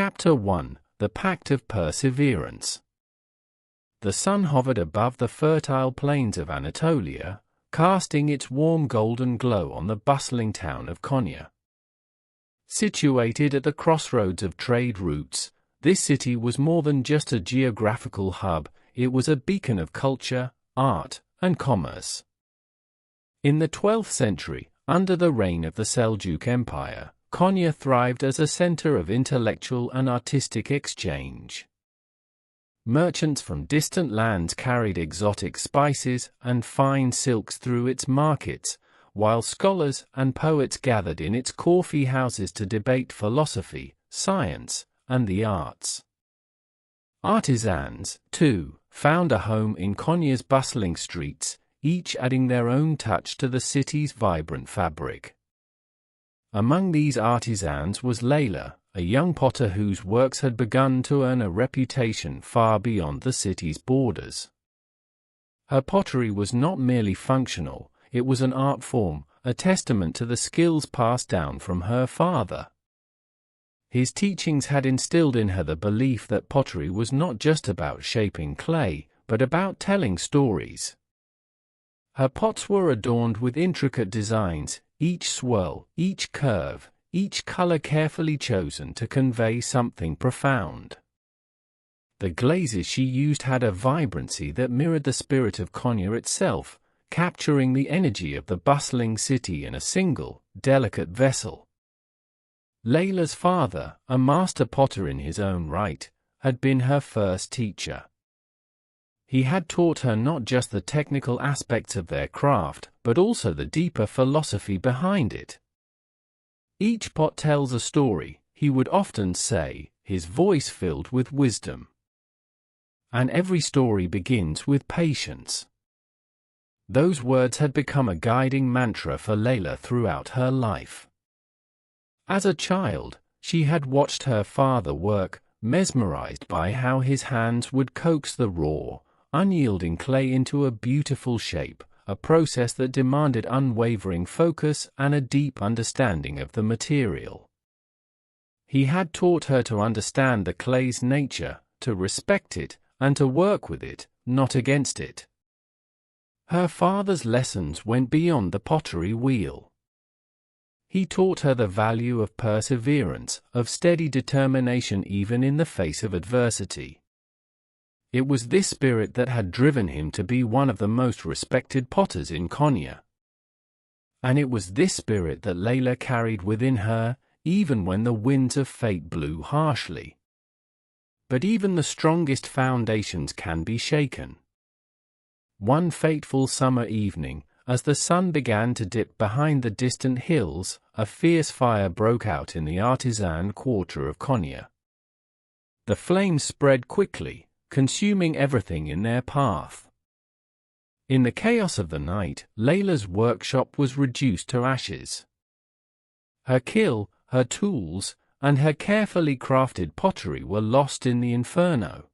Chapter 1: The Pact of Perseverance. The sun hovered above the fertile plains of Anatolia, casting its warm golden glow on the bustling town of Konya. Situated at the crossroads of trade routes, this city was more than just a geographical hub, it was a beacon of culture, art, and commerce. In the 12th century, under the reign of the Seljuk Empire, Konya thrived as a center of intellectual and artistic exchange. Merchants from distant lands carried exotic spices and fine silks through its markets, while scholars and poets gathered in its coffee houses to debate philosophy, science, and the arts. Artisans, too, found a home in Konya's bustling streets, each adding their own touch to the city's vibrant fabric. Among these artisans was Layla, a young potter whose works had begun to earn a reputation far beyond the city's borders. Her pottery was not merely functional, it was an art form, a testament to the skills passed down from her father. His teachings had instilled in her the belief that pottery was not just about shaping clay, but about telling stories. Her pots were adorned with intricate designs, each swirl, each curve, each color carefully chosen to convey something profound. The glazes she used had a vibrancy that mirrored the spirit of Konya itself, capturing the energy of the bustling city in a single, delicate vessel. Layla's father, a master potter in his own right, had been her first teacher. He had taught her not just the technical aspects of their craft, but also the deeper philosophy behind it. Each pot tells a story, he would often say, his voice filled with wisdom. And every story begins with patience. Those words had become a guiding mantra for Layla throughout her life. As a child, she had watched her father work, mesmerized by how his hands would coax the raw, unyielding clay into a beautiful shape, a process that demanded unwavering focus and a deep understanding of the material. He had taught her to understand the clay's nature, to respect it, and to work with it, not against it. Her father's lessons went beyond the pottery wheel. He taught her the value of perseverance, of steady determination even in the face of adversity. It was this spirit that had driven him to be one of the most respected potters in Konya. And it was this spirit that Layla carried within her, even when the winds of fate blew harshly. But even the strongest foundations can be shaken. One fateful summer evening, as the sun began to dip behind the distant hills, a fierce fire broke out in the artisan quarter of Konya. The flames spread quickly, consuming everything in their path. In the chaos of the night, Layla's workshop was reduced to ashes. Her kiln, her tools, and her carefully crafted pottery were lost in the inferno.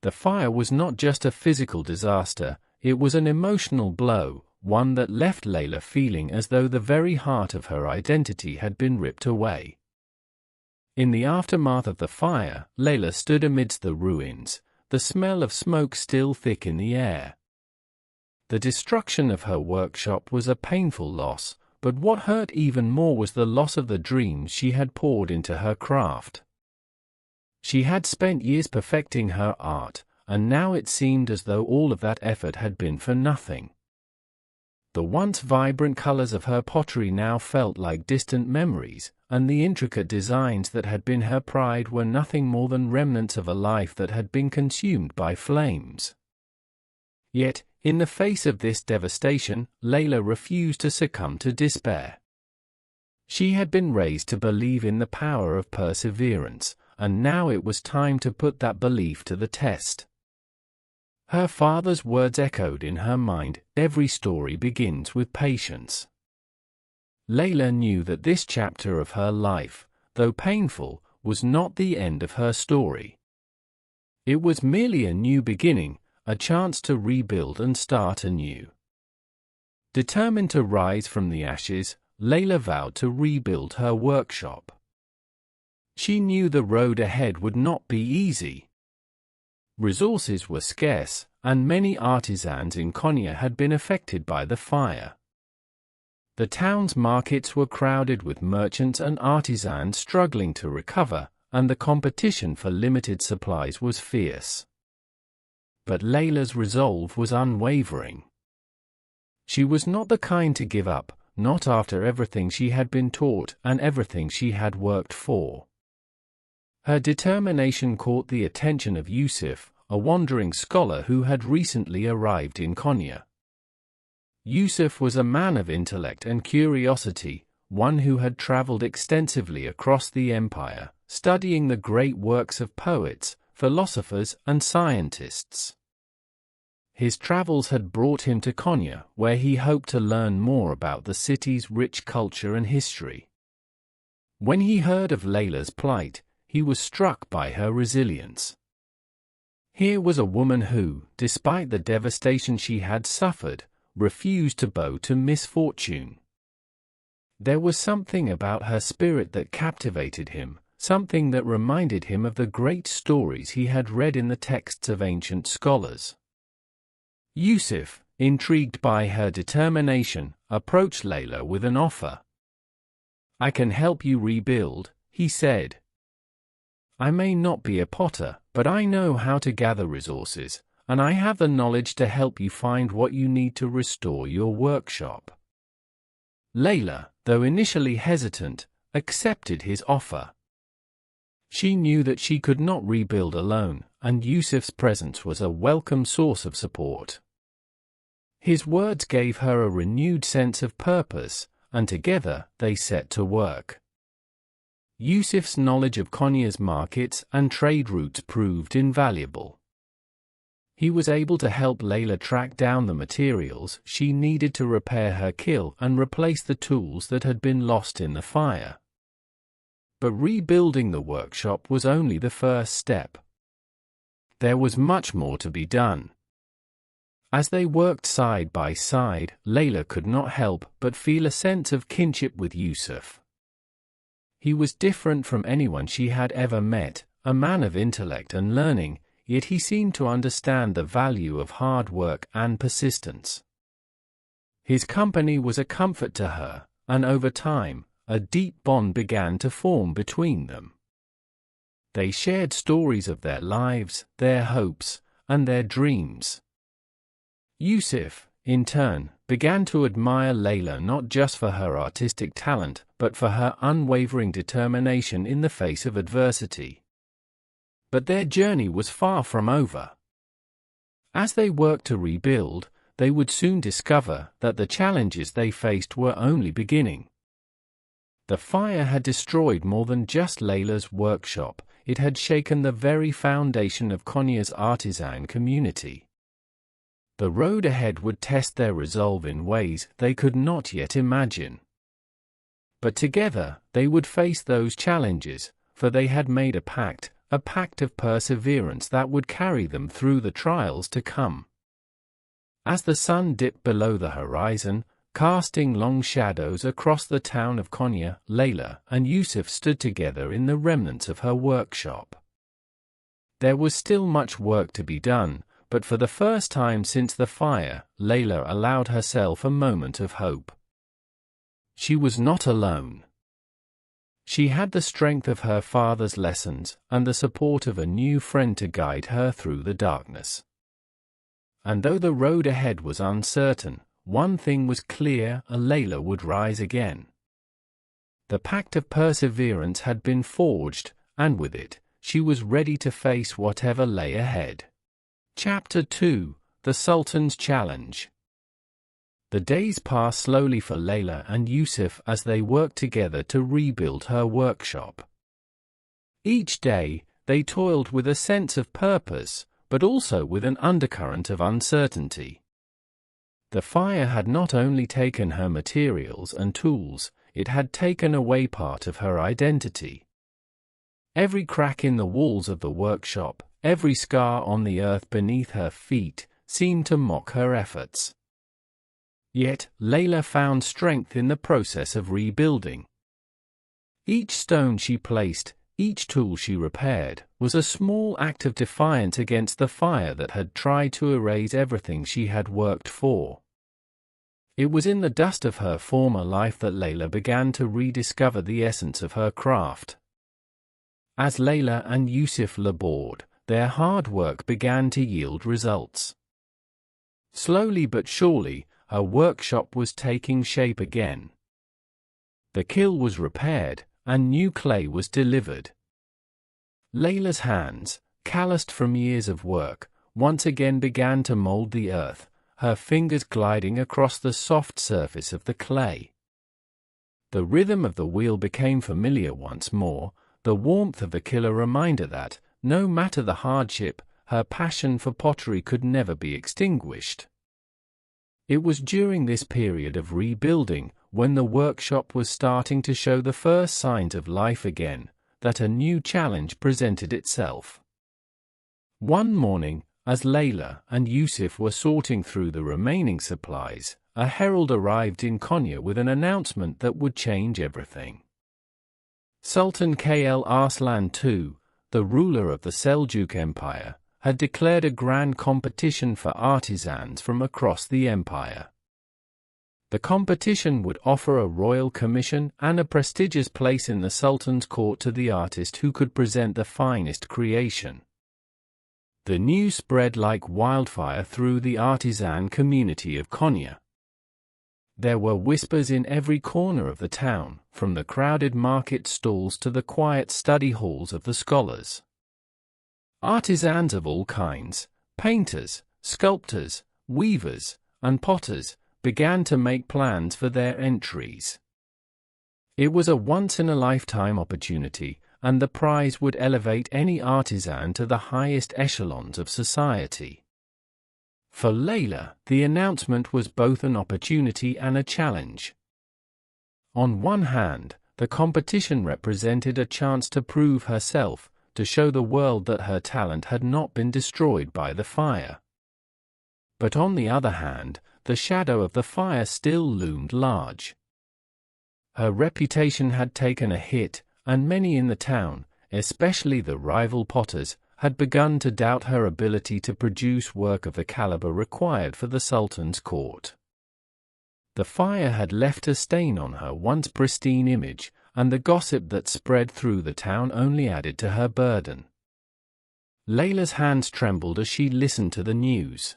The fire was not just a physical disaster, it was an emotional blow, one that left Layla feeling as though the very heart of her identity had been ripped away. In the aftermath of the fire, Layla stood amidst the ruins, the smell of smoke still thick in the air. The destruction of her workshop was a painful loss, but what hurt even more was the loss of the dreams she had poured into her craft. She had spent years perfecting her art, and now it seemed as though all of that effort had been for nothing. The once vibrant colors of her pottery now felt like distant memories, and the intricate designs that had been her pride were nothing more than remnants of a life that had been consumed by flames. Yet, in the face of this devastation, Layla refused to succumb to despair. She had been raised to believe in the power of perseverance, and now it was time to put that belief to the test. Her father's words echoed in her mind, every story begins with patience. Layla knew that this chapter of her life, though painful, was not the end of her story. It was merely a new beginning, a chance to rebuild and start anew. Determined to rise from the ashes, Layla vowed to rebuild her workshop. She knew the road ahead would not be easy. Resources were scarce, and many artisans in Konya had been affected by the fire. The town's markets were crowded with merchants and artisans struggling to recover, and the competition for limited supplies was fierce. But Layla's resolve was unwavering. She was not the kind to give up, not after everything she had been taught and everything she had worked for. Her determination caught the attention of Yusuf, a wandering scholar who had recently arrived in Konya. Yusuf was a man of intellect and curiosity, one who had traveled extensively across the empire, studying the great works of poets, philosophers, and scientists. His travels had brought him to Konya, where he hoped to learn more about the city's rich culture and history. When he heard of Layla's plight, he was struck by her resilience. Here was a woman who, despite the devastation she had suffered, refused to bow to misfortune. There was something about her spirit that captivated him, something that reminded him of the great stories he had read in the texts of ancient scholars. Yusuf, intrigued by her determination, approached Layla with an offer. "I can help you rebuild," he said. "I may not be a potter, but I know how to gather resources, and I have the knowledge to help you find what you need to restore your workshop." Layla, though initially hesitant, accepted his offer. She knew that she could not rebuild alone, and Yusuf's presence was a welcome source of support. His words gave her a renewed sense of purpose, and together they set to work. Yusuf's knowledge of Konya's markets and trade routes proved invaluable. He was able to help Layla track down the materials she needed to repair her kiln and replace the tools that had been lost in the fire. But rebuilding the workshop was only the first step. There was much more to be done. As they worked side by side, Layla could not help but feel a sense of kinship with Yusuf. He was different from anyone she had ever met, a man of intellect and learning, yet he seemed to understand the value of hard work and persistence. His company was a comfort to her, and over time, a deep bond began to form between them. They shared stories of their lives, their hopes, and their dreams. Yusuf, in turn, began to admire Layla not just for her artistic talent, but for her unwavering determination in the face of adversity. But their journey was far from over. As they worked to rebuild, they would soon discover that the challenges they faced were only beginning. The fire had destroyed more than just Layla's workshop, it had shaken the very foundation of Konya's artisan community. The road ahead would test their resolve in ways they could not yet imagine. But together, they would face those challenges, for they had made a pact of perseverance that would carry them through the trials to come. As the sun dipped below the horizon, casting long shadows across the town of Konya, Layla and Yusuf stood together in the remnants of her workshop. There was still much work to be done, but for the first time since the fire, Layla allowed herself a moment of hope. She was not alone. She had the strength of her father's lessons and the support of a new friend to guide her through the darkness. And though the road ahead was uncertain, one thing was clear: Layla would rise again. The pact of perseverance had been forged, and with it, she was ready to face whatever lay ahead. Chapter 2: The Sultan's Challenge. The days passed slowly for Layla and Yusuf as they worked together to rebuild her workshop. Each day, they toiled with a sense of purpose, but also with an undercurrent of uncertainty. The fire had not only taken her materials and tools, it had taken away part of her identity. Every crack in the walls of the workshop, every scar on the earth beneath her feet, seemed to mock her efforts. Yet, Layla found strength in the process of rebuilding. Each stone she placed, Each tool she repaired was a small act of defiance against the fire that had tried to erase everything she had worked for. It was in the dust of her former life that Layla began to rediscover the essence of her craft. As Layla and Yusuf labored, their hard work began to yield results. Slowly but surely, her workshop was taking shape again. The kiln was repaired, and new clay was delivered. Layla's hands, calloused from years of work, once again began to mold the earth, her fingers gliding across the soft surface of the clay. The rhythm of the wheel became familiar once more, the warmth of the kiln a reminder that, no matter the hardship, her passion for pottery could never be extinguished. It was during this period of rebuilding, when the workshop was starting to show the first signs of life again, that a new challenge presented itself. One morning, as Layla and Yusuf were sorting through the remaining supplies, a herald arrived in Konya with an announcement that would change everything. Sultan Arslan II, the ruler of the Seljuk Empire, had declared a grand competition for artisans from across the empire. The competition would offer a royal commission and a prestigious place in the Sultan's court to the artist who could present the finest creation. The news spread like wildfire through the artisan community of Konya. There were whispers in every corner of the town, from the crowded market stalls to the quiet study halls of the scholars. Artisans of all kinds, painters, sculptors, weavers, and potters, began to make plans for their entries. It was a once-in-a-lifetime opportunity, and the prize would elevate any artisan to the highest echelons of society. For Layla, the announcement was both an opportunity and a challenge. On one hand, the competition represented a chance to prove herself, to show the world that her talent had not been destroyed by the fire. But on the other hand, the shadow of the fire still loomed large. Her reputation had taken a hit, and many in the town, especially the rival potters, had begun to doubt her ability to produce work of the caliber required for the Sultan's court. The fire had left a stain on her once pristine image, and the gossip that spread through the town only added to her burden. Layla's hands trembled as she listened to the news.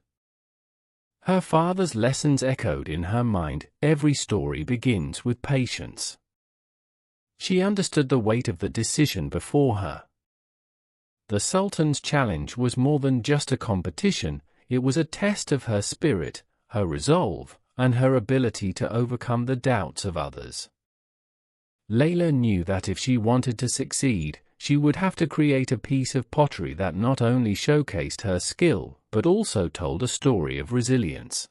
Her father's lessons echoed in her mind. Every story begins with patience. She understood the weight of the decision before her. The Sultan's challenge was more than just a competition, it was a test of her spirit, her resolve, and her ability to overcome the doubts of others. Layla knew that if she wanted to succeed, she would have to create a piece of pottery that not only showcased her skill, but also told a story of resilience.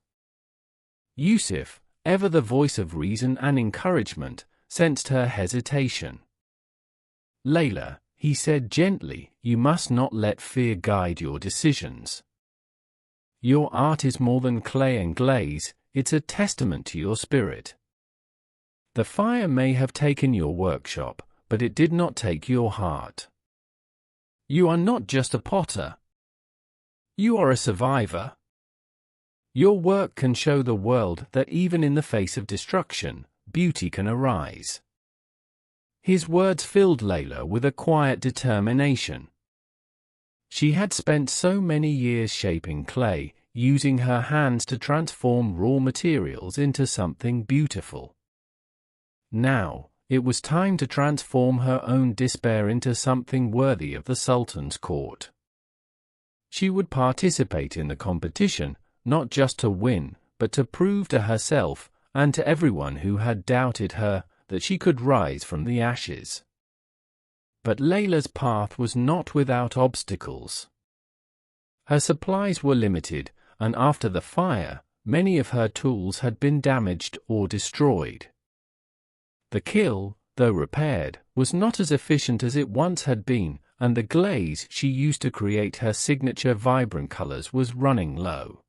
Yusuf, ever the voice of reason and encouragement, sensed her hesitation. "Layla," he said gently, "you must not let fear guide your decisions. Your art is more than clay and glaze, it's a testament to your spirit. The fire may have taken your workshop, but it did not take your heart. You are not just a potter. You are a survivor. Your work can show the world that even in the face of destruction, beauty can arise." His words filled Layla with a quiet determination. She had spent so many years shaping clay, using her hands to transform raw materials into something beautiful. Now, it was time to transform her own despair into something worthy of the Sultan's court. She would participate in the competition, not just to win, but to prove to herself, and to everyone who had doubted her, that she could rise from the ashes. But Layla's path was not without obstacles. Her supplies were limited, and after the fire, many of her tools had been damaged or destroyed. The kiln, though repaired, was not as efficient as it once had been, and the glaze she used to create her signature vibrant colors was running low.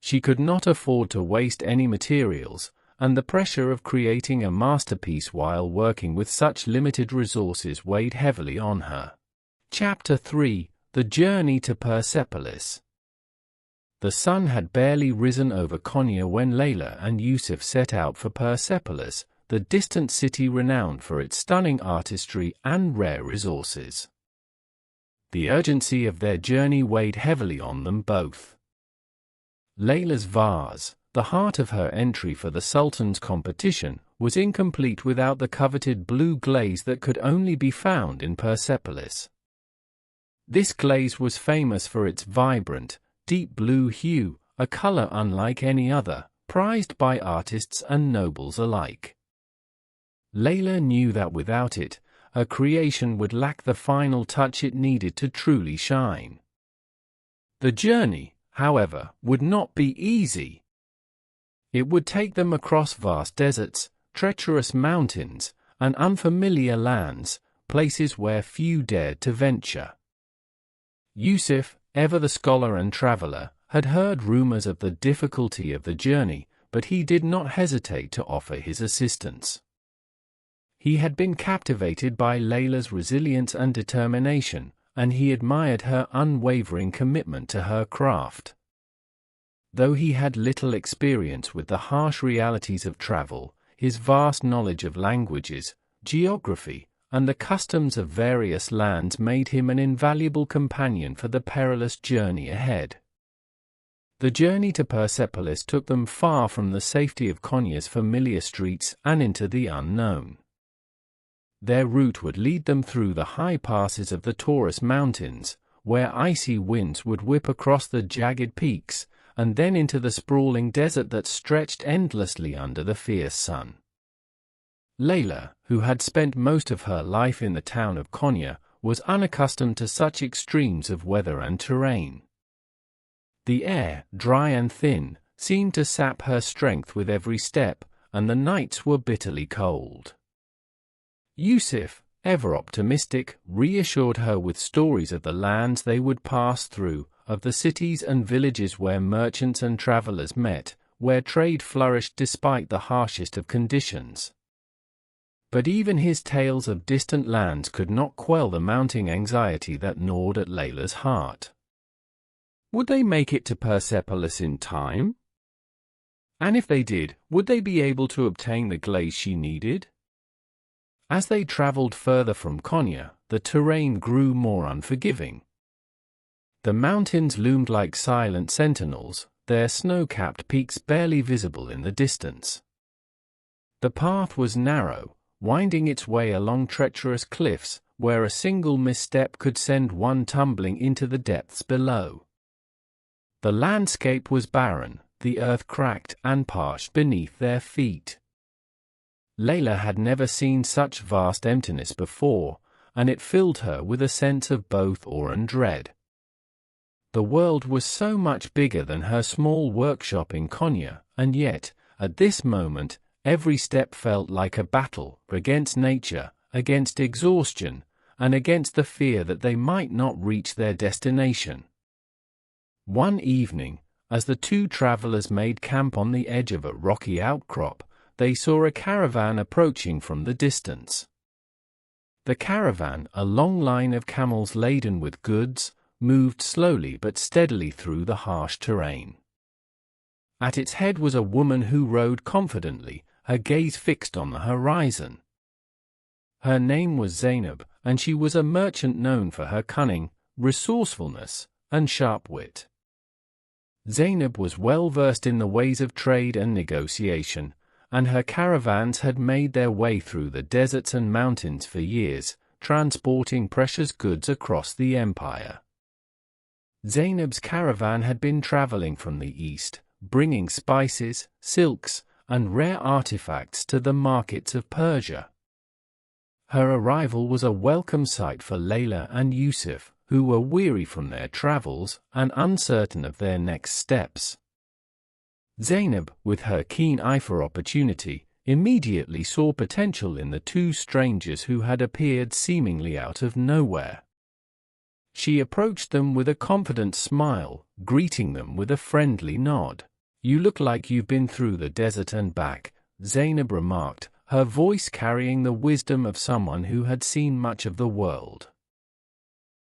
She could not afford to waste any materials, and the pressure of creating a masterpiece while working with such limited resources weighed heavily on her. Chapter 3: The Journey to Persepolis. The sun had barely risen over Konya when Layla and Yusuf set out for Persepolis, the distant city renowned for its stunning artistry and rare resources. The urgency of their journey weighed heavily on them both. Layla's vase, the heart of her entry for the Sultan's competition, was incomplete without the coveted blue glaze that could only be found in Persepolis. This glaze was famous for its vibrant, deep blue hue, a color unlike any other, prized by artists and nobles alike. Layla knew that without it, her creation would lack the final touch it needed to truly shine. The journey, however, would not be easy. It would take them across vast deserts, treacherous mountains, and unfamiliar lands, places where few dared to venture. Yusuf, ever the scholar and traveler, had heard rumors of the difficulty of the journey, but he did not hesitate to offer his assistance. He had been captivated by Layla's resilience and determination, and he admired her unwavering commitment to her craft. Though he had little experience with the harsh realities of travel, his vast knowledge of languages, geography, and the customs of various lands made him an invaluable companion for the perilous journey ahead. The journey to Persepolis took them far from the safety of Konya's familiar streets and into the unknown. Their route would lead them through the high passes of the Taurus Mountains, where icy winds would whip across the jagged peaks, and then into the sprawling desert that stretched endlessly under the fierce sun. Layla, who had spent most of her life in the town of Konya, was unaccustomed to such extremes of weather and terrain. The air, dry and thin, seemed to sap her strength with every step, and the nights were bitterly cold. Yusuf, ever optimistic, reassured her with stories of the lands they would pass through, of the cities and villages where merchants and travelers met, where trade flourished despite the harshest of conditions. But even his tales of distant lands could not quell the mounting anxiety that gnawed at Layla's heart. Would they make it to Persepolis in time? And if they did, would they be able to obtain the glaze she needed? As they traveled further from Konya, the terrain grew more unforgiving. The mountains loomed like silent sentinels, their snow-capped peaks barely visible in the distance. The path was narrow, winding its way along treacherous cliffs, where a single misstep could send one tumbling into the depths below. The landscape was barren, the earth cracked and parched beneath their feet. Layla had never seen such vast emptiness before, and it filled her with a sense of both awe and dread. The world was so much bigger than her small workshop in Konya, and yet, at this moment, every step felt like a battle against nature, against exhaustion, and against the fear that they might not reach their destination. One evening, as the two travelers made camp on the edge of a rocky outcrop, they saw a caravan approaching from the distance. The caravan, a long line of camels laden with goods, moved slowly but steadily through the harsh terrain. At its head was a woman who rode confidently, her gaze fixed on the horizon. Her name was Zainab, and she was a merchant known for her cunning, resourcefulness, and sharp wit. Zainab was well versed in the ways of trade and negotiation, and her caravans had made their way through the deserts and mountains for years, transporting precious goods across the empire. Zainab's caravan had been traveling from the east, bringing spices, silks, and rare artifacts to the markets of Persia. Her arrival was a welcome sight for Layla and Yusuf, who were weary from their travels and uncertain of their next steps. Zainab, with her keen eye for opportunity, immediately saw potential in the two strangers who had appeared seemingly out of nowhere. She approached them with a confident smile, greeting them with a friendly nod. "You look like you've been through the desert and back," Zainab remarked, her voice carrying the wisdom of someone who had seen much of the world.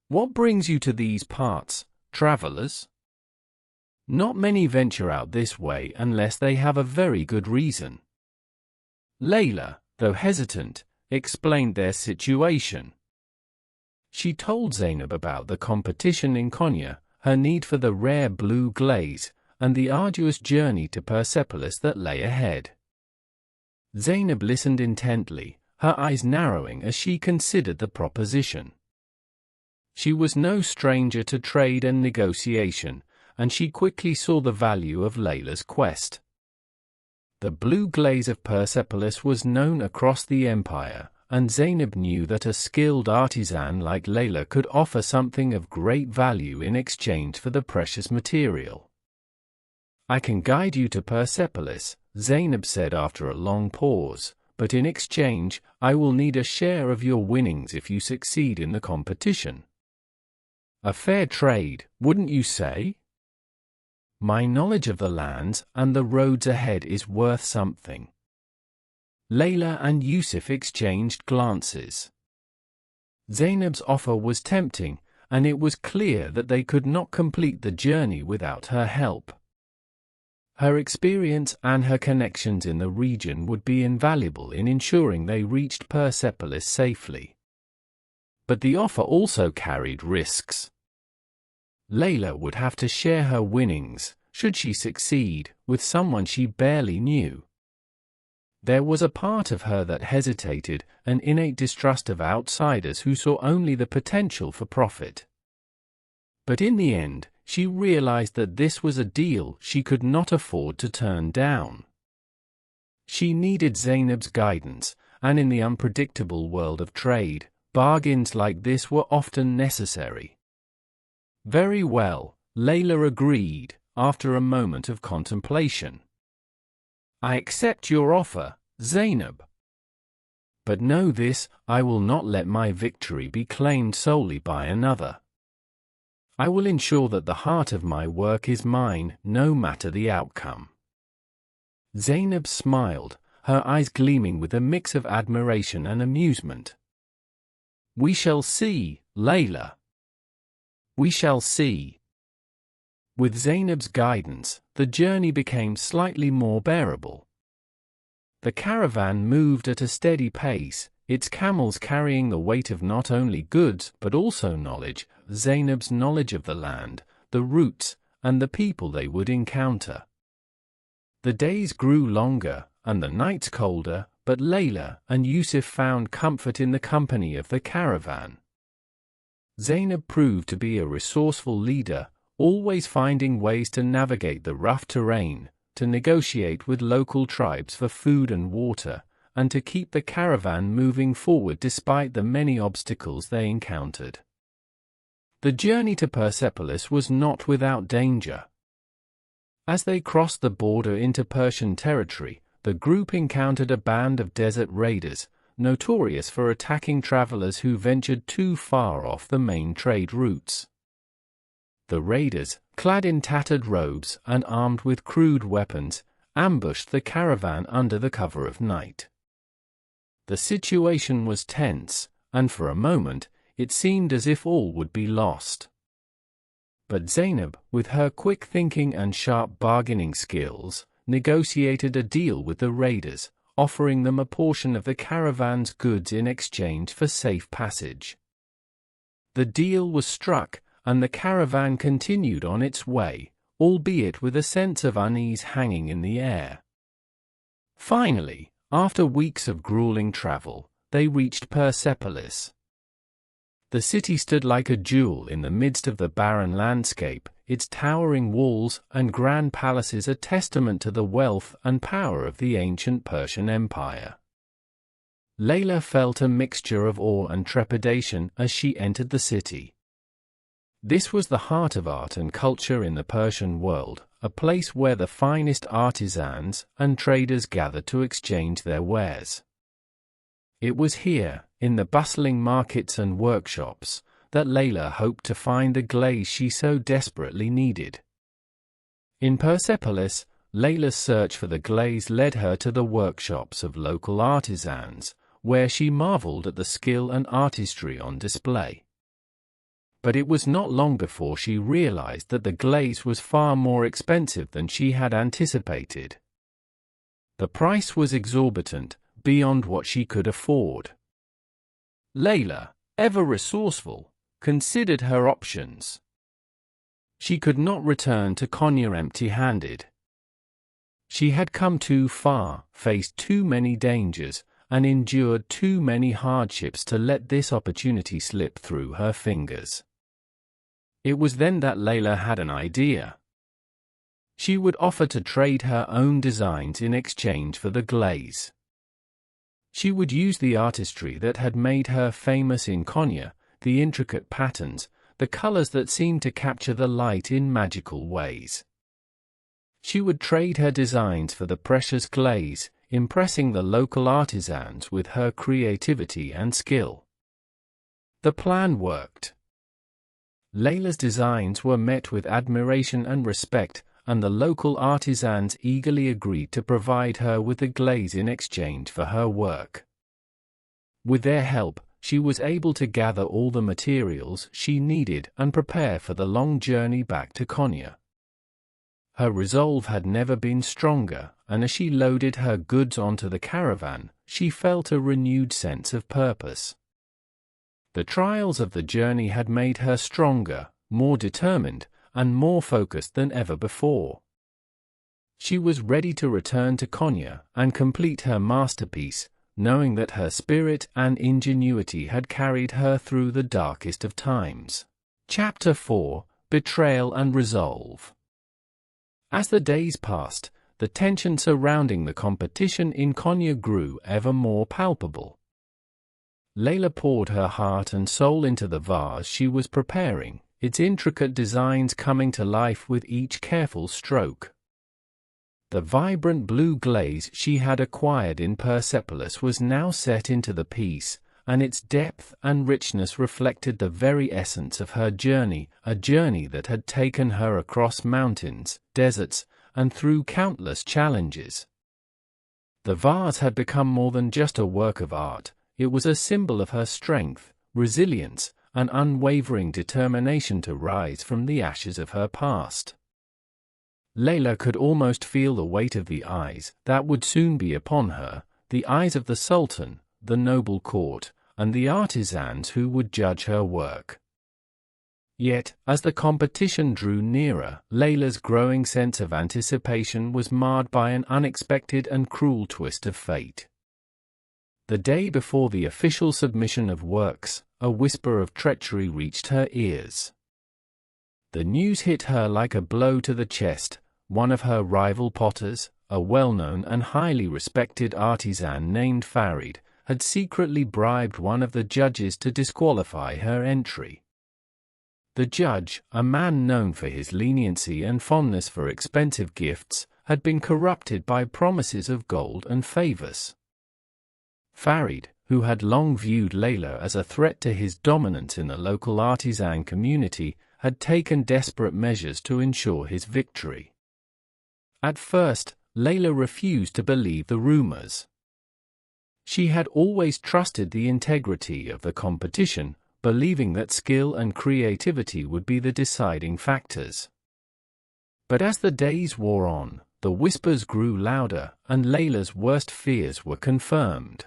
"What brings you to these parts, travelers? Not many venture out this way unless they have a very good reason." Layla, though hesitant, explained their situation. She told Zainab about the competition in Konya, her need for the rare blue glaze, and the arduous journey to Persepolis that lay ahead. Zainab listened intently, her eyes narrowing as she considered the proposition. She was no stranger to trade and negotiation, and she quickly saw the value of Layla's quest. The blue glaze of Persepolis was known across the empire, and Zainab knew that a skilled artisan like Layla could offer something of great value in exchange for the precious material. "I can guide you to Persepolis," Zainab said after a long pause, "but in exchange, I will need a share of your winnings if you succeed in the competition." "A fair trade, wouldn't you say? My knowledge of the lands and the roads ahead is worth something." Layla and Yusuf exchanged glances. Zainab's offer was tempting, and it was clear that they could not complete the journey without her help. Her experience and her connections in the region would be invaluable in ensuring they reached Persepolis safely. But the offer also carried risks. Layla would have to share her winnings, should she succeed, with someone she barely knew. There was a part of her that hesitated, an innate distrust of outsiders who saw only the potential for profit. But in the end, she realized that this was a deal she could not afford to turn down. She needed Zainab's guidance, and in the unpredictable world of trade, bargains like this were often necessary. "Very well," Layla agreed, after a moment of contemplation. "I accept your offer, Zainab. But know this, I will not let my victory be claimed solely by another. I will ensure that the heart of my work is mine, no matter the outcome." Zainab smiled, her eyes gleaming with a mix of admiration and amusement. "We shall see, Layla. We shall see." With Zainab's guidance, the journey became slightly more bearable. The caravan moved at a steady pace, its camels carrying the weight of not only goods but also knowledge, Zainab's knowledge of the land, the routes, and the people they would encounter. The days grew longer, and the nights colder, but Layla and Yusuf found comfort in the company of the caravan. Zainab proved to be a resourceful leader, always finding ways to navigate the rough terrain, to negotiate with local tribes for food and water, and to keep the caravan moving forward despite the many obstacles they encountered. The journey to Persepolis was not without danger. As they crossed the border into Persian territory, the group encountered a band of desert raiders, notorious for attacking travelers who ventured too far off the main trade routes. The raiders, clad in tattered robes and armed with crude weapons, ambushed the caravan under the cover of night. The situation was tense, and for a moment, it seemed as if all would be lost. But Zainab, with her quick thinking and sharp bargaining skills, negotiated a deal with the raiders, offering them a portion of the caravan's goods in exchange for safe passage. The deal was struck, and the caravan continued on its way, albeit with a sense of unease hanging in the air. Finally, after weeks of grueling travel, they reached Persepolis. The city stood like a jewel in the midst of the barren landscape, its towering walls and grand palaces a testament to the wealth and power of the ancient Persian Empire. Layla felt a mixture of awe and trepidation as she entered the city. This was the heart of art and culture in the Persian world, a place where the finest artisans and traders gathered to exchange their wares. It was here, in the bustling markets and workshops, that Layla hoped to find the glaze she so desperately needed. In Persepolis, Layla's search for the glaze led her to the workshops of local artisans, where she marveled at the skill and artistry on display. But it was not long before she realized that the glaze was far more expensive than she had anticipated. The price was exorbitant, beyond what she could afford. Layla, ever resourceful, considered her options. She could not return to Konya empty-handed. She had come too far, faced too many dangers, and endured too many hardships to let this opportunity slip through her fingers. It was then that Layla had an idea. She would offer to trade her own designs in exchange for the glaze. She would use the artistry that had made her famous in Konya, the intricate patterns, the colors that seemed to capture the light in magical ways. She would trade her designs for the precious glaze, impressing the local artisans with her creativity and skill. The plan worked. Layla's designs were met with admiration and respect, and the local artisans eagerly agreed to provide her with the glaze in exchange for her work. With their help, she was able to gather all the materials she needed and prepare for the long journey back to Konya. Her resolve had never been stronger, and as she loaded her goods onto the caravan, she felt a renewed sense of purpose. The trials of the journey had made her stronger, more determined, and more focused than ever before. She was ready to return to Konya and complete her masterpiece, knowing that her spirit and ingenuity had carried her through the darkest of times. Chapter 4: Betrayal and Resolve. As the days passed, the tension surrounding the competition in Konya grew ever more palpable. Layla poured her heart and soul into the vase she was preparing, its intricate designs coming to life with each careful stroke. The vibrant blue glaze she had acquired in Persepolis was now set into the piece, and its depth and richness reflected the very essence of her journey, a journey that had taken her across mountains, deserts, and through countless challenges. The vase had become more than just a work of art, it was a symbol of her strength, resilience, and unwavering determination to rise from the ashes of her past. Layla could almost feel the weight of the eyes that would soon be upon her, the eyes of the Sultan, the noble court, and the artisans who would judge her work. Yet, as the competition drew nearer, Layla's growing sense of anticipation was marred by an unexpected and cruel twist of fate. The day before the official submission of works, a whisper of treachery reached her ears. The news hit her like a blow to the chest. One of her rival potters, a well-known and highly respected artisan named Farid, had secretly bribed one of the judges to disqualify her entry. The judge, a man known for his leniency and fondness for expensive gifts, had been corrupted by promises of gold and favors. Farid, who had long viewed Layla as a threat to his dominance in the local artisan community, had taken desperate measures to ensure his victory. At first, Layla refused to believe the rumors. She had always trusted the integrity of the competition, believing that skill and creativity would be the deciding factors. But as the days wore on, the whispers grew louder, and Layla's worst fears were confirmed.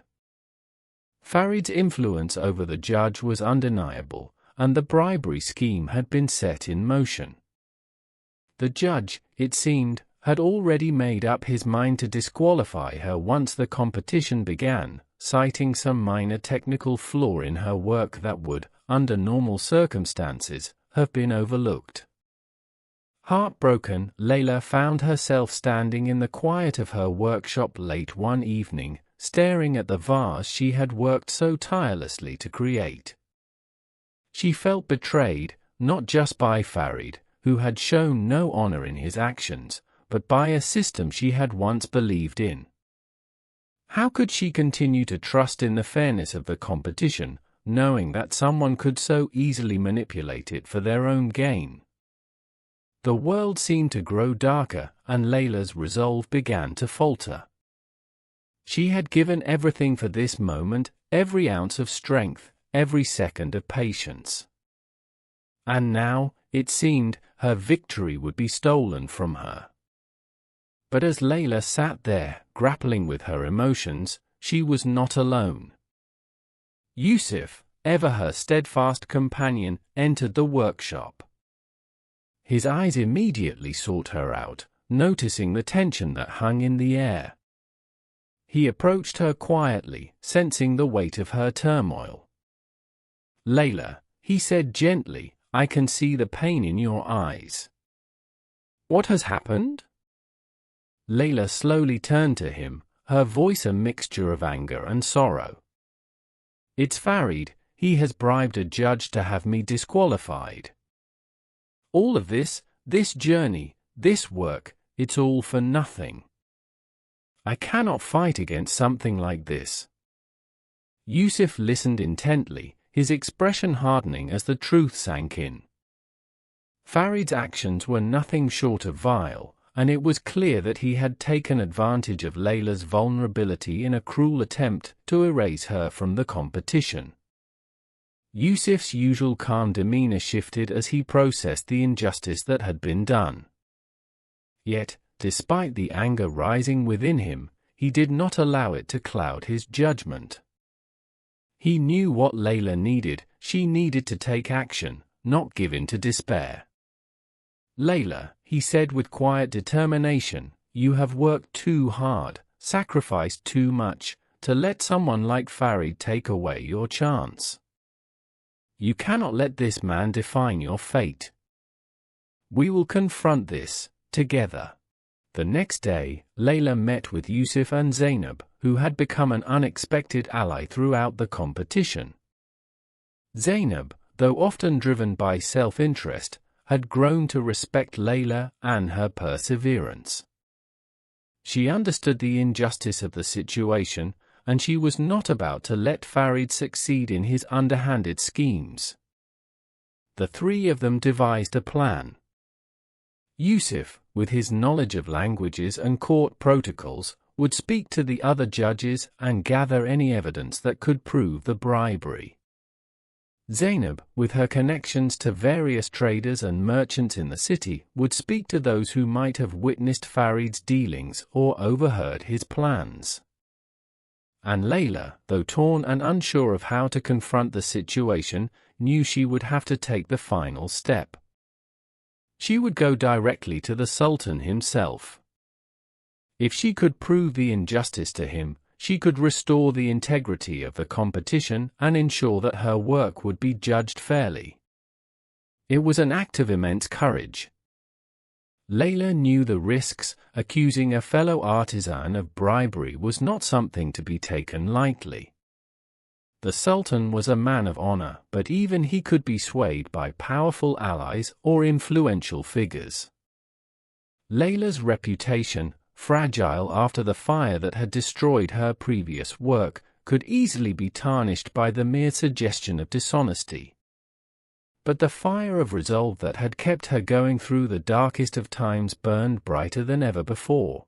Farid's influence over the judge was undeniable, and the bribery scheme had been set in motion. The judge, it seemed, had already made up his mind to disqualify her once the competition began, citing some minor technical flaw in her work that would, under normal circumstances, have been overlooked. Heartbroken, Layla found herself standing in the quiet of her workshop late one evening, staring at the vase she had worked so tirelessly to create. She felt betrayed, not just by Farid, who had shown no honor in his actions, but by a system she had once believed in. How could she continue to trust in the fairness of the competition, knowing that someone could so easily manipulate it for their own gain? The world seemed to grow darker, and Layla's resolve began to falter. She had given everything for this moment, every ounce of strength, every second of patience. And now, it seemed, her victory would be stolen from her. But as Layla sat there, grappling with her emotions, she was not alone. Yusuf, ever her steadfast companion, entered the workshop. His eyes immediately sought her out, noticing the tension that hung in the air. He approached her quietly, sensing the weight of her turmoil. "Layla," he said gently, "I can see the pain in your eyes. What has happened?" Layla slowly turned to him, her voice a mixture of anger and sorrow. "It's Farid. He has bribed a judge to have me disqualified. All of this journey, this work, it's all for nothing. I cannot fight against something like this." Yusuf listened intently, his expression hardening as the truth sank in. Farid's actions were nothing short of vile, and it was clear that he had taken advantage of Layla's vulnerability in a cruel attempt to erase her from the competition. Yusuf's usual calm demeanor shifted as he processed the injustice that had been done. Yet, despite the anger rising within him, he did not allow it to cloud his judgment. He knew what Layla needed. She needed to take action, not give in to despair. "Layla," he said with quiet determination, "you have worked too hard, sacrificed too much, to let someone like Farid take away your chance. You cannot let this man define your fate. We will confront this, together." The next day, Layla met with Yusuf and Zainab, who had become an unexpected ally throughout the competition. Zainab, though often driven by self-interest, had grown to respect Layla and her perseverance. She understood the injustice of the situation, and she was not about to let Farid succeed in his underhanded schemes. The three of them devised a plan. Yusuf, with his knowledge of languages and court protocols, would speak to the other judges and gather any evidence that could prove the bribery. Zainab, with her connections to various traders and merchants in the city, would speak to those who might have witnessed Farid's dealings or overheard his plans. And Layla, though torn and unsure of how to confront the situation, knew she would have to take the final step. She would go directly to the Sultan himself. If she could prove the injustice to him, she could restore the integrity of the competition and ensure that her work would be judged fairly. It was an act of immense courage. Layla knew the risks. Accusing a fellow artisan of bribery was not something to be taken lightly. The Sultan was a man of honor, but even he could be swayed by powerful allies or influential figures. Layla's reputation, fragile after the fire that had destroyed her previous work, could easily be tarnished by the mere suggestion of dishonesty. But the fire of resolve that had kept her going through the darkest of times burned brighter than ever before.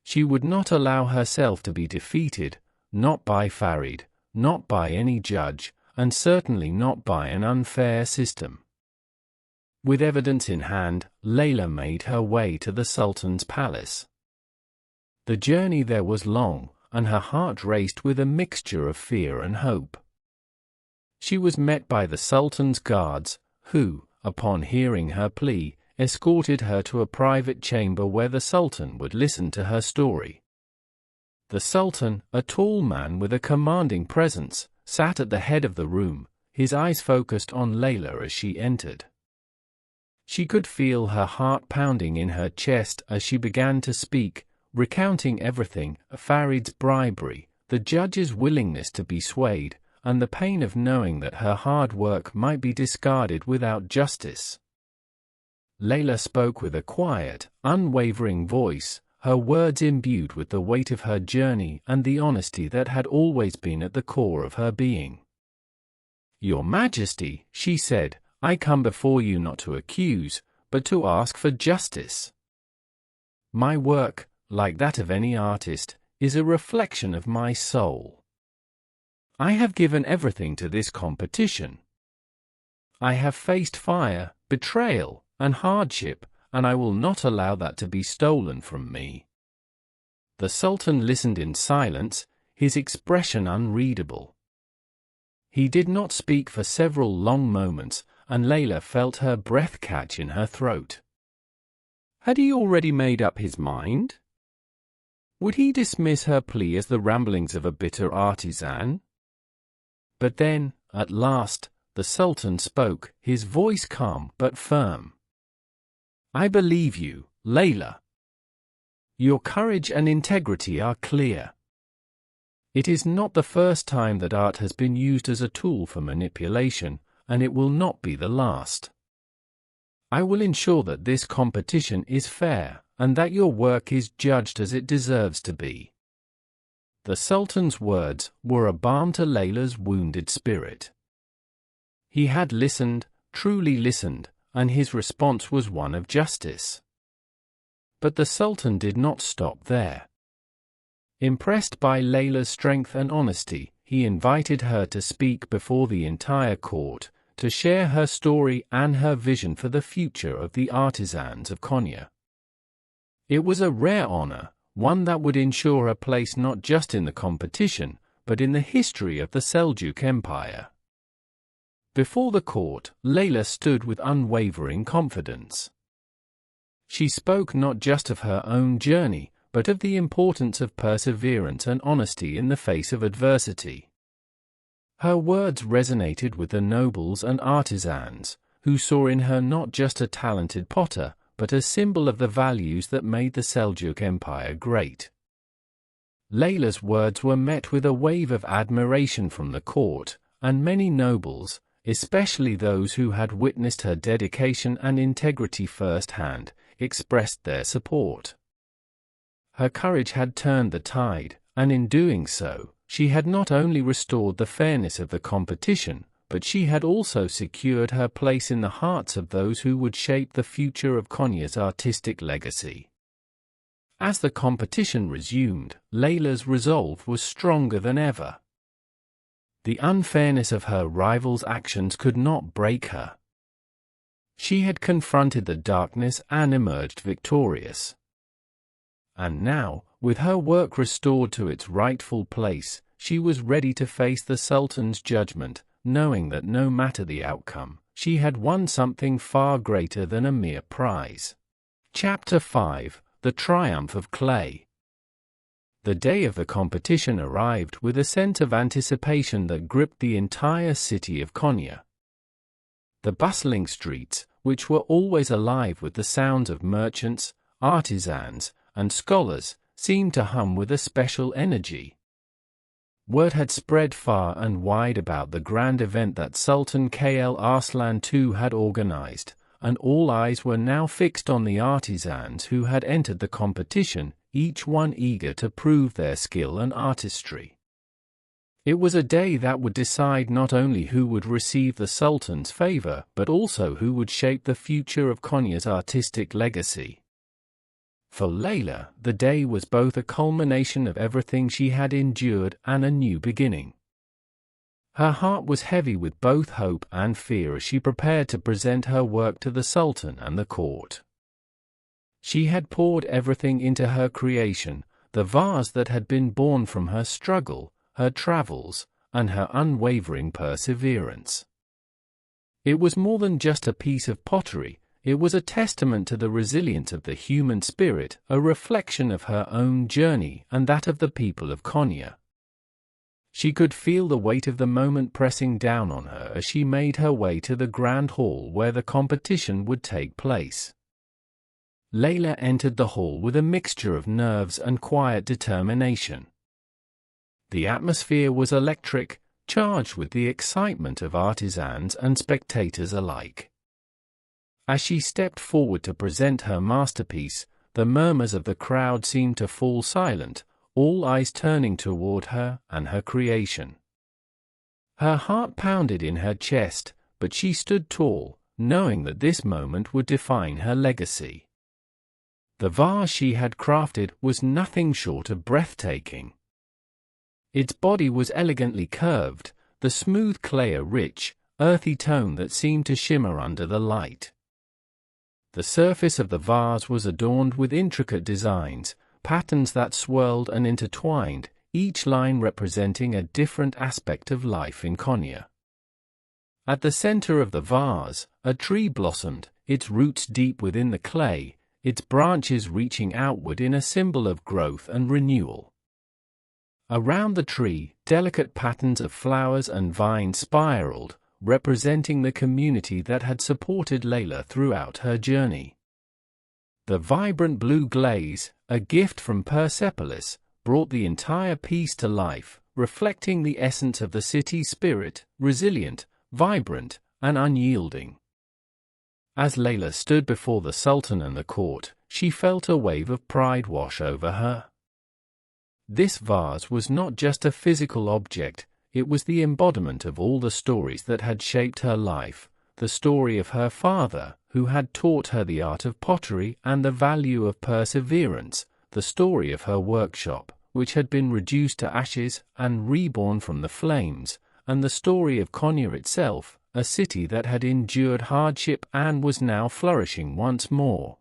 She would not allow herself to be defeated, not by Farid, not by any judge, and certainly not by an unfair system. With evidence in hand, Layla made her way to the Sultan's palace. The journey there was long, and her heart raced with a mixture of fear and hope. She was met by the Sultan's guards, who, upon hearing her plea, escorted her to a private chamber where the Sultan would listen to her story. The Sultan, a tall man with a commanding presence, sat at the head of the room, his eyes focused on Layla as she entered. She could feel her heart pounding in her chest as she began to speak, recounting everything: Farid's bribery, the judge's willingness to be swayed, and the pain of knowing that her hard work might be discarded without justice. Layla spoke with a quiet, unwavering voice, her words imbued with the weight of her journey and the honesty that had always been at the core of her being. "Your Majesty," she said, "I come before you not to accuse, but to ask for justice. My work, like that of any artist, is a reflection of my soul. I have given everything to this competition. I have faced fire, betrayal, and hardship, and I will not allow that to be stolen from me." The Sultan listened in silence, his expression unreadable. He did not speak for several long moments, and Layla felt her breath catch in her throat. Had he already made up his mind? Would he dismiss her plea as the ramblings of a bitter artisan? But then, at last, the Sultan spoke, his voice calm but firm. "I believe you, Layla. Your courage and integrity are clear. It is not the first time that art has been used as a tool for manipulation, and it will not be the last. I will ensure that this competition is fair, and that your work is judged as it deserves to be." The Sultan's words were a balm to Layla's wounded spirit. He had listened, truly listened, and his response was one of justice. But the Sultan did not stop there. Impressed by Layla's strength and honesty, he invited her to speak before the entire court, to share her story and her vision for the future of the artisans of Konya. It was a rare honor, one that would ensure a place not just in the competition, but in the history of the Seljuk Empire. Before the court, Layla stood with unwavering confidence. She spoke not just of her own journey, but of the importance of perseverance and honesty in the face of adversity. Her words resonated with the nobles and artisans, who saw in her not just a talented potter, but a symbol of the values that made the Seljuk Empire great. Layla's words were met with a wave of admiration from the court, and many nobles, especially those who had witnessed her dedication and integrity firsthand, expressed their support. Her courage had turned the tide, and in doing so, she had not only restored the fairness of the competition, but she had also secured her place in the hearts of those who would shape the future of Konya's artistic legacy. As the competition resumed, Layla's resolve was stronger than ever. The unfairness of her rivals' actions could not break her. She had confronted the darkness and emerged victorious. And now, with her work restored to its rightful place, she was ready to face the Sultan's judgment, knowing that no matter the outcome, she had won something far greater than a mere prize. Chapter 5: The Triumph of Clay. The day of the competition arrived with a sense of anticipation that gripped the entire city of Konya. The bustling streets, which were always alive with the sounds of merchants, artisans, and scholars, seemed to hum with a special energy. Word had spread far and wide about the grand event that Sultan Kl Arslan II had organized, and all eyes were now fixed on the artisans who had entered the competition, each one eager to prove their skill and artistry. It was a day that would decide not only who would receive the Sultan's favor, but also who would shape the future of Konya's artistic legacy. For Layla, the day was both a culmination of everything she had endured and a new beginning. Her heart was heavy with both hope and fear as she prepared to present her work to the Sultan and the court. She had poured everything into her creation, the vase that had been born from her struggle, her travels, and her unwavering perseverance. It was more than just a piece of pottery, it was a testament to the resilience of the human spirit, a reflection of her own journey and that of the people of Konya. She could feel the weight of the moment pressing down on her as she made her way to the grand hall where the competition would take place. Layla entered the hall with a mixture of nerves and quiet determination. The atmosphere was electric, charged with the excitement of artisans and spectators alike. As she stepped forward to present her masterpiece, the murmurs of the crowd seemed to fall silent, all eyes turning toward her and her creation. Her heart pounded in her chest, but she stood tall, knowing that this moment would define her legacy. The vase she had crafted was nothing short of breathtaking. Its body was elegantly curved, the smooth clay a rich, earthy tone that seemed to shimmer under the light. The surface of the vase was adorned with intricate designs, patterns that swirled and intertwined, each line representing a different aspect of life in Konya. At the center of the vase, a tree blossomed, its roots deep within the clay, its branches reaching outward in a symbol of growth and renewal. Around the tree, delicate patterns of flowers and vines spiraled, representing the community that had supported Layla throughout her journey. The vibrant blue glaze, a gift from Persepolis, brought the entire piece to life, reflecting the essence of the city's spirit, resilient, vibrant, and unyielding. As Layla stood before the Sultan and the court, she felt a wave of pride wash over her. This vase was not just a physical object, it was the embodiment of all the stories that had shaped her life, the story of her father, who had taught her the art of pottery and the value of perseverance, the story of her workshop, which had been reduced to ashes and reborn from the flames, and the story of Konya itself, a city that had endured hardship and was now flourishing once more.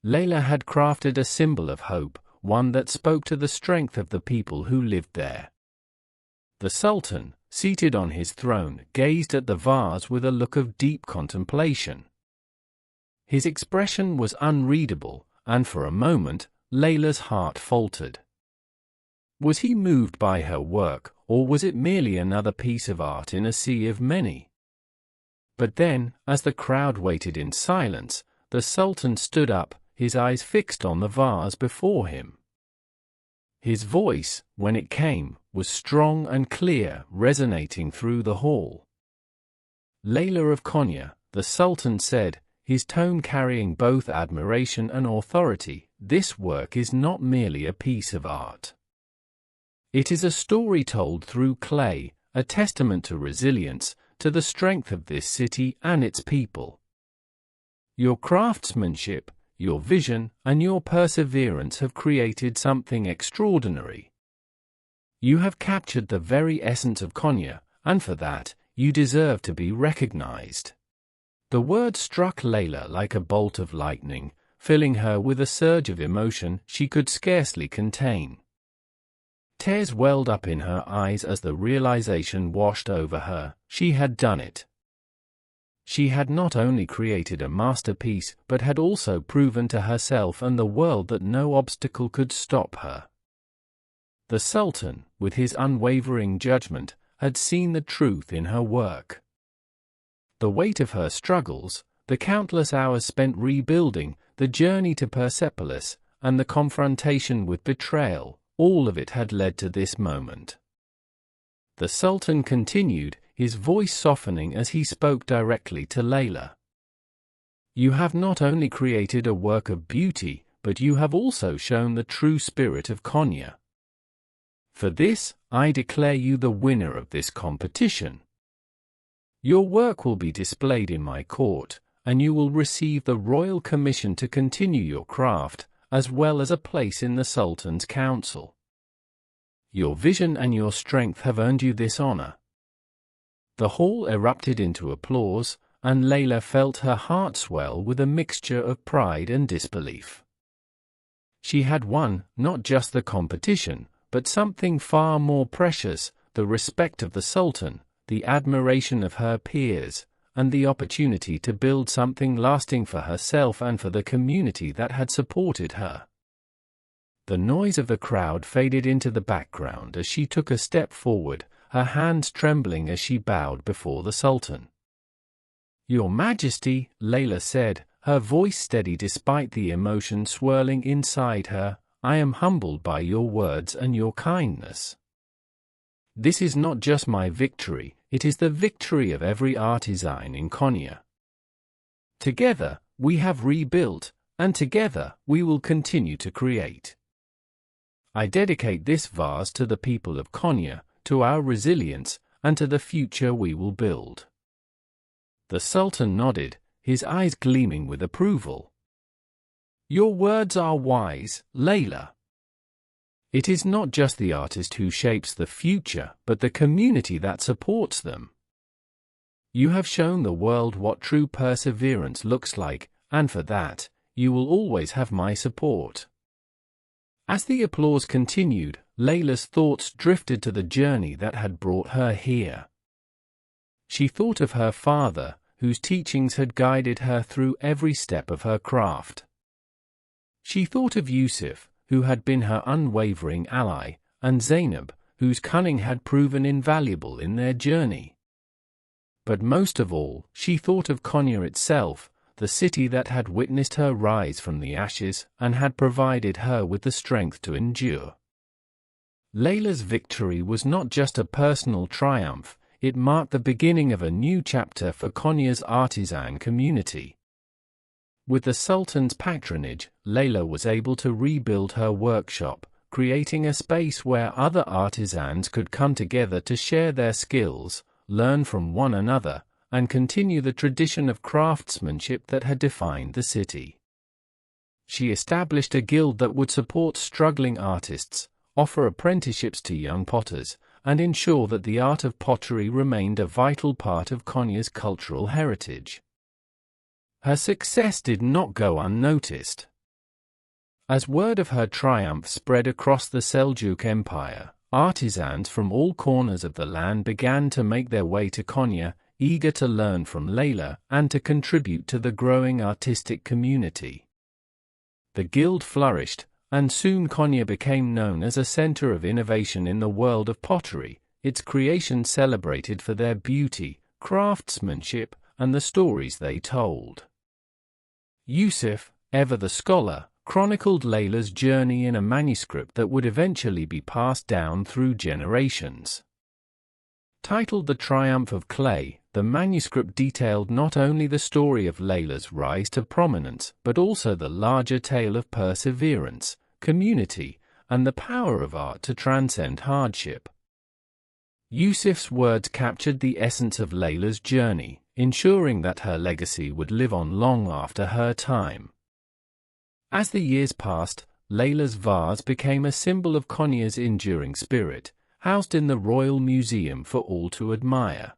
Layla had crafted a symbol of hope, one that spoke to the strength of the people who lived there. The Sultan, seated on his throne, gazed at the vase with a look of deep contemplation. His expression was unreadable, and for a moment, Layla's heart faltered. Was he moved by her work, or was it merely another piece of art in a sea of many? But then, as the crowd waited in silence, the Sultan stood up, his eyes fixed on the vase before him. His voice, when it came, was strong and clear, resonating through the hall. "Layla of Konya," the Sultan said, his tone carrying both admiration and authority, "this work is not merely a piece of art. It is a story told through clay, a testament to resilience, to the strength of this city and its people. Your craftsmanship, your vision, and your perseverance have created something extraordinary. You have captured the very essence of Konya, and for that, you deserve to be recognized." The word struck Layla like a bolt of lightning, filling her with a surge of emotion she could scarcely contain. Tears welled up in her eyes as the realization washed over her. She had done it. She had not only created a masterpiece but had also proven to herself and the world that no obstacle could stop her. The Sultan, with his unwavering judgment, had seen the truth in her work. The weight of her struggles, the countless hours spent rebuilding, the journey to Persepolis, and the confrontation with betrayal, all of it had led to this moment. The Sultan continued, his voice softening as he spoke directly to Layla. "You have not only created a work of beauty, but you have also shown the true spirit of Konya. For this, I declare you the winner of this competition. Your work will be displayed in my court, and you will receive the royal commission to continue your craft, as well as a place in the Sultan's council. Your vision and your strength have earned you this honor." The hall erupted into applause, and Layla felt her heart swell with a mixture of pride and disbelief. She had won, not just the competition, but something far more precious, the respect of the Sultan, the admiration of her peers, and the opportunity to build something lasting for herself and for the community that had supported her. The noise of the crowd faded into the background as she took a step forward, her hands trembling as she bowed before the Sultan. "Your Majesty," Layla said, her voice steady despite the emotion swirling inside her, "I am humbled by your words and your kindness. This is not just my victory, it is the victory of every artisan in Konya. Together, we have rebuilt, and together, we will continue to create. I dedicate this vase to the people of Konya, to our resilience, and to the future we will build." The Sultan nodded, his eyes gleaming with approval. "Your words are wise, Layla. It is not just the artist who shapes the future, but the community that supports them. You have shown the world what true perseverance looks like, and for that, you will always have my support." As the applause continued, Layla's thoughts drifted to the journey that had brought her here. She thought of her father, whose teachings had guided her through every step of her craft. She thought of Yusuf, who had been her unwavering ally, and Zainab, whose cunning had proven invaluable in their journey. But most of all, she thought of Konya itself, the city that had witnessed her rise from the ashes and had provided her with the strength to endure. Layla's victory was not just a personal triumph, it marked the beginning of a new chapter for Konya's artisan community. With the Sultan's patronage, Layla was able to rebuild her workshop, creating a space where other artisans could come together to share their skills, learn from one another, and continue the tradition of craftsmanship that had defined the city. She established a guild that would support struggling artists, offer apprenticeships to young potters, and ensure that the art of pottery remained a vital part of Konya's cultural heritage. Her success did not go unnoticed. As word of her triumph spread across the Seljuk Empire, artisans from all corners of the land began to make their way to Konya, eager to learn from Layla and to contribute to the growing artistic community. The guild flourished, and soon Konya became known as a center of innovation in the world of pottery, its creations celebrated for their beauty, craftsmanship, and the stories they told. Yusuf, ever the scholar, chronicled Layla's journey in a manuscript that would eventually be passed down through generations. Titled The Triumph of Clay, the manuscript detailed not only the story of Layla's rise to prominence, but also the larger tale of perseverance, community, and the power of art to transcend hardship. Yusuf's words captured the essence of Layla's journey, ensuring that her legacy would live on long after her time. As the years passed, Layla's vase became a symbol of Konya's enduring spirit, housed in the Royal Museum for all to admire.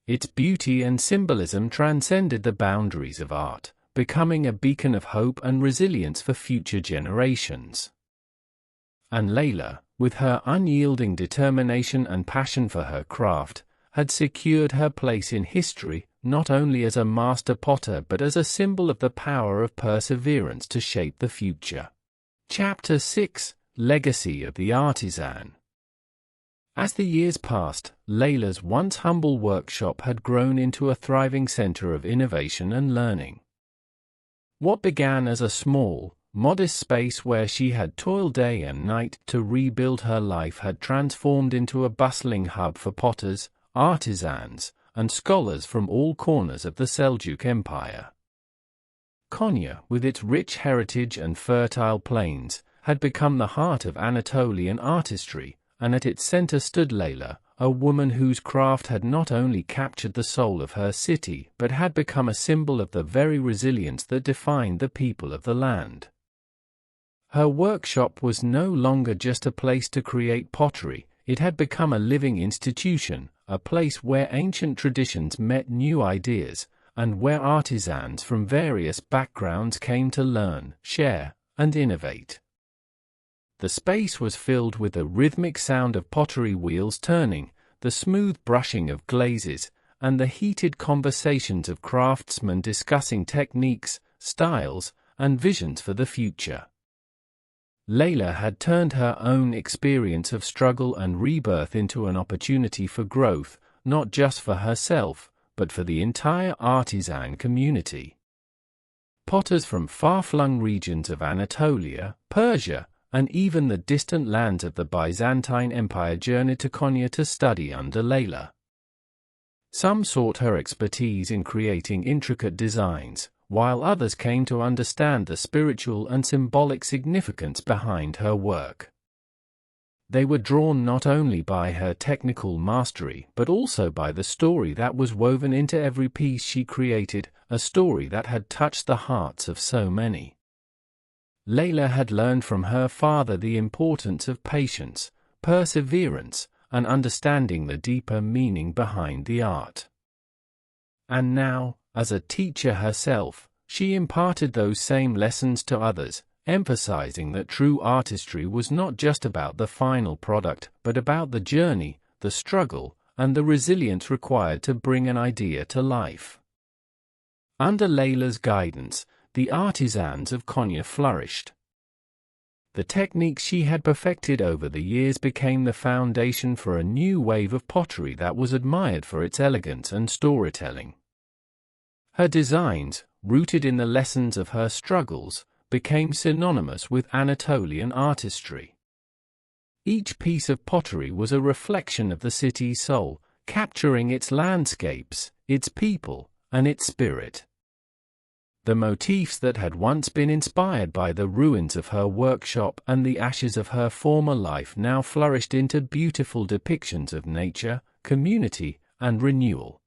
Its beauty and symbolism transcended the boundaries of art, becoming a beacon of hope and resilience for future generations. And Layla, with her unyielding determination and passion for her craft, had secured her place in history, not only as a master potter but as a symbol of the power of perseverance to shape the future. Chapter 6: Legacy of the Artisan. As the years passed, Layla's once humble workshop had grown into a thriving center of innovation and learning. What began as a small, modest space where she had toiled day and night to rebuild her life had transformed into a bustling hub for potters, artisans, and scholars from all corners of the Seljuk Empire. Konya, with its rich heritage and fertile plains, had become the heart of Anatolian artistry, and at its center stood Layla, a woman whose craft had not only captured the soul of her city but had become a symbol of the very resilience that defined the people of the land. Her workshop was no longer just a place to create pottery, it had become a living institution, a place where ancient traditions met new ideas, and where artisans from various backgrounds came to learn, share, and innovate. The space was filled with the rhythmic sound of pottery wheels turning, the smooth brushing of glazes, and the heated conversations of craftsmen discussing techniques, styles, and visions for the future. Layla had turned her own experience of struggle and rebirth into an opportunity for growth, not just for herself, but for the entire artisan community. Potters from far-flung regions of Anatolia, Persia, and even the distant lands of the Byzantine Empire journeyed to Konya to study under Layla. Some sought her expertise in creating intricate designs, while others came to understand the spiritual and symbolic significance behind her work. They were drawn not only by her technical mastery but also by the story that was woven into every piece she created, a story that had touched the hearts of so many. Layla had learned from her father the importance of patience, perseverance, and understanding the deeper meaning behind the art. And now, as a teacher herself, she imparted those same lessons to others, emphasizing that true artistry was not just about the final product, but about the journey, the struggle, and the resilience required to bring an idea to life. Under Layla's guidance, the artisans of Konya flourished. The techniques she had perfected over the years became the foundation for a new wave of pottery that was admired for its elegance and storytelling. Her designs, rooted in the lessons of her struggles, became synonymous with Anatolian artistry. Each piece of pottery was a reflection of the city's soul, capturing its landscapes, its people, and its spirit. The motifs that had once been inspired by the ruins of her workshop and the ashes of her former life now flourished into beautiful depictions of nature, community, and renewal.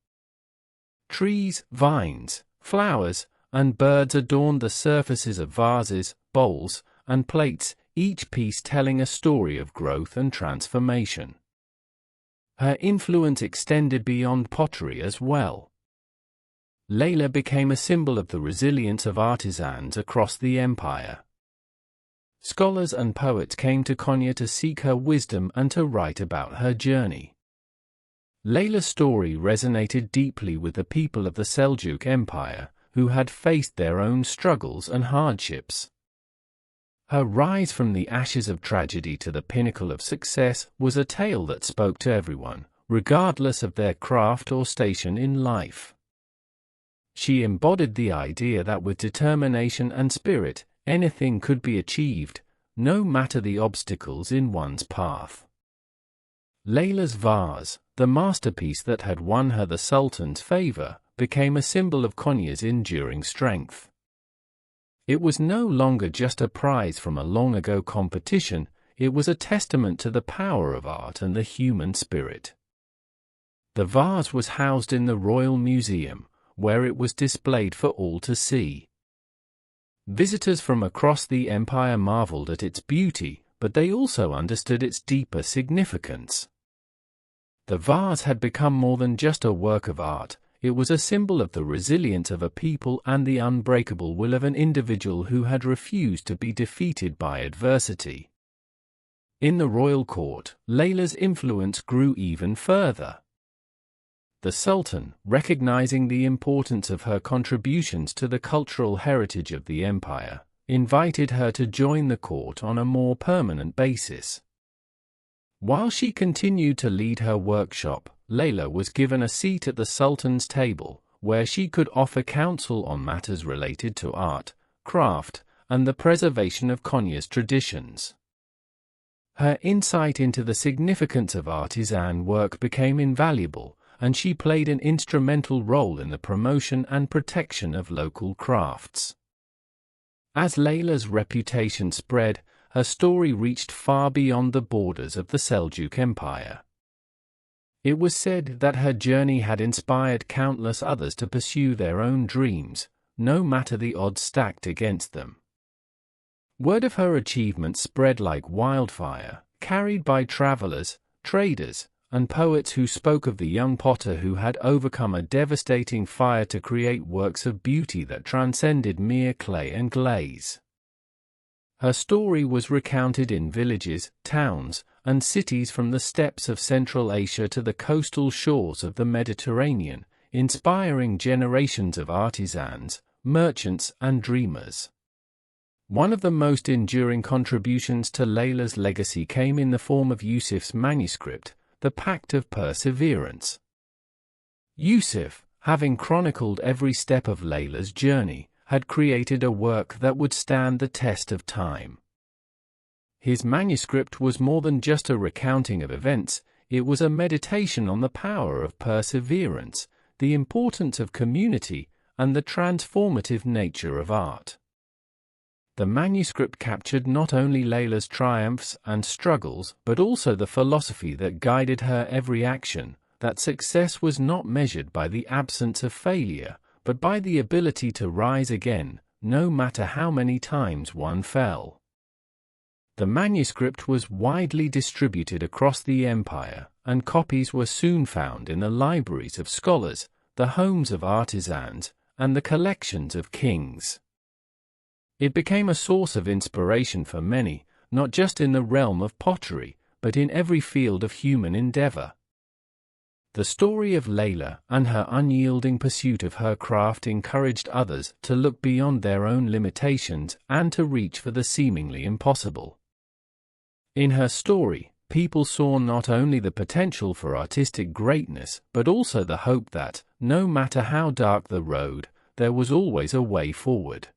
Trees, vines, flowers, and birds adorned the surfaces of vases, bowls, and plates, each piece telling a story of growth and transformation. Her influence extended beyond pottery as well. Layla became a symbol of the resilience of artisans across the empire. Scholars and poets came to Konya to seek her wisdom and to write about her journey. Layla's story resonated deeply with the people of the Seljuk Empire, who had faced their own struggles and hardships. Her rise from the ashes of tragedy to the pinnacle of success was a tale that spoke to everyone, regardless of their craft or station in life. She embodied the idea that with determination and spirit, anything could be achieved, no matter the obstacles in one's path. Layla's vase, the masterpiece that had won her the Sultan's favor, became a symbol of Konya's enduring strength. It was no longer just a prize from a long-ago competition, it was a testament to the power of art and the human spirit. The vase was housed in the Royal Museum, where it was displayed for all to see. Visitors from across the empire marveled at its beauty, but they also understood its deeper significance. The vase had become more than just a work of art, it was a symbol of the resilience of a people and the unbreakable will of an individual who had refused to be defeated by adversity. In the royal court, Layla's influence grew even further. The Sultan, recognizing the importance of her contributions to the cultural heritage of the empire, invited her to join the court on a more permanent basis. While she continued to lead her workshop, Layla was given a seat at the Sultan's table, where she could offer counsel on matters related to art, craft, and the preservation of Konya's traditions. Her insight into the significance of artisan work became invaluable, and she played an instrumental role in the promotion and protection of local crafts. As Layla's reputation spread, her story reached far beyond the borders of the Seljuk Empire. It was said that her journey had inspired countless others to pursue their own dreams, no matter the odds stacked against them. Word of her achievements spread like wildfire, carried by travelers, traders, and poets who spoke of the young potter who had overcome a devastating fire to create works of beauty that transcended mere clay and glaze. Her story was recounted in villages, towns, and cities from the steppes of Central Asia to the coastal shores of the Mediterranean, inspiring generations of artisans, merchants, and dreamers. One of the most enduring contributions to Layla's legacy came in the form of Yusuf's manuscript, The Pact of Perseverance. Yusuf, having chronicled every step of Layla's journey, had created a work that would stand the test of time. His manuscript was more than just a recounting of events, it was a meditation on the power of perseverance, the importance of community, and the transformative nature of art. The manuscript captured not only Layla's triumphs and struggles but also the philosophy that guided her every action, that success was not measured by the absence of failure, but by the ability to rise again, no matter how many times one fell. The manuscript was widely distributed across the empire, and copies were soon found in the libraries of scholars, the homes of artisans, and the collections of kings. It became a source of inspiration for many, not just in the realm of pottery, but in every field of human endeavor. The story of Layla and her unyielding pursuit of her craft encouraged others to look beyond their own limitations and to reach for the seemingly impossible. In her story, people saw not only the potential for artistic greatness but also the hope that, no matter how dark the road, there was always a way forward.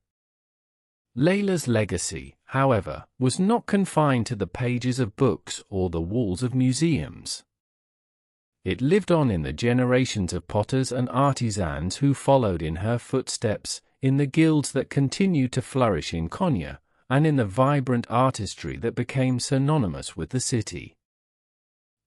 Layla's legacy, however, was not confined to the pages of books or the walls of museums. It lived on in the generations of potters and artisans who followed in her footsteps, in the guilds that continued to flourish in Konya, and in the vibrant artistry that became synonymous with the city.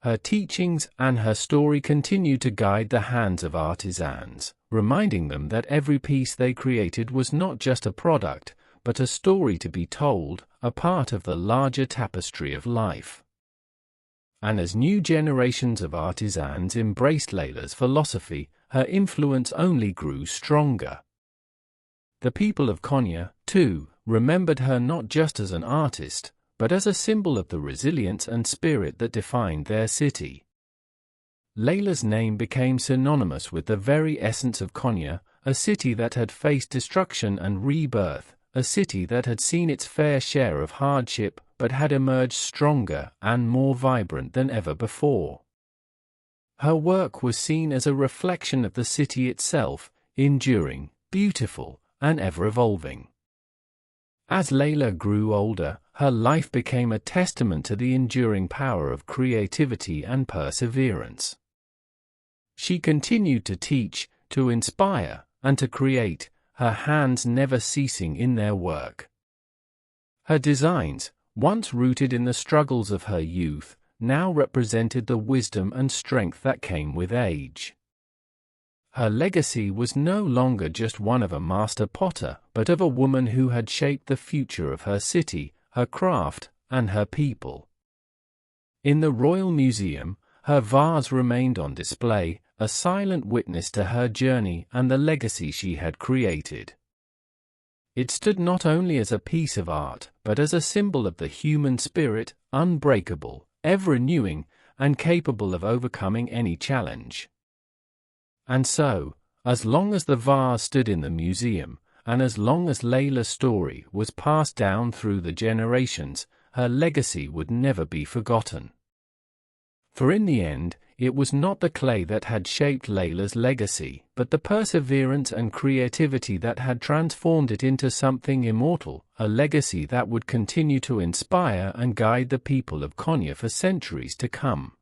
Her teachings and her story continue to guide the hands of artisans, reminding them that every piece they created was not just a product, but a story to be told, a part of the larger tapestry of life. And as new generations of artisans embraced Layla's philosophy, her influence only grew stronger. The people of Konya, too, remembered her not just as an artist, but as a symbol of the resilience and spirit that defined their city. Layla's name became synonymous with the very essence of Konya, a city that had faced destruction and rebirth, a city that had seen its fair share of hardship but had emerged stronger and more vibrant than ever before. Her work was seen as a reflection of the city itself, enduring, beautiful, and ever-evolving. As Layla grew older, her life became a testament to the enduring power of creativity and perseverance. She continued to teach, to inspire, and to create, her hands never ceasing in their work. Her designs, once rooted in the struggles of her youth, now represented the wisdom and strength that came with age. Her legacy was no longer just one of a master potter, but of a woman who had shaped the future of her city, her craft, and her people. In the Royal Museum, her vase remained on display, a silent witness to her journey and the legacy she had created. It stood not only as a piece of art, but as a symbol of the human spirit, unbreakable, ever-renewing, and capable of overcoming any challenge. And so, as long as the vase stood in the museum, and as long as Layla's story was passed down through the generations, her legacy would never be forgotten. For in the end, it was not the clay that had shaped Layla's legacy, but the perseverance and creativity that had transformed it into something immortal, a legacy that would continue to inspire and guide the people of Konya for centuries to come.